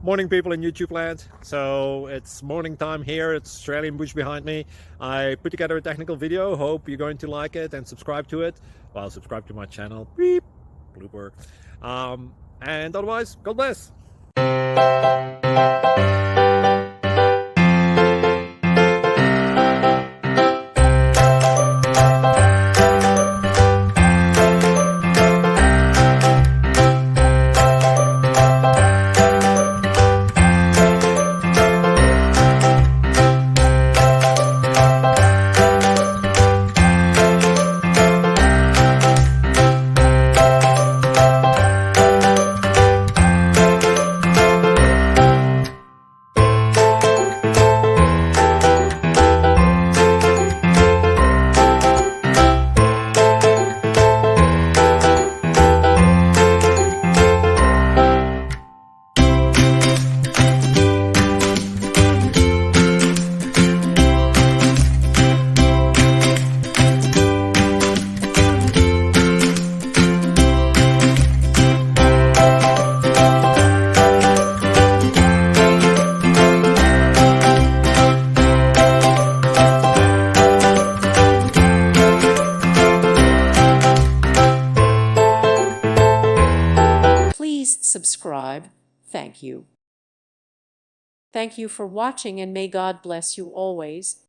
Morning, people in YouTube land. So it's morning time here. It's Australian bush behind me. I put together a technical video. Hope you're going to like it and subscribe to it. Well, subscribe to my channel. Beep. Blooper. And otherwise, God bless. Please subscribe. Thank you. Thank you for watching, and may God bless you always.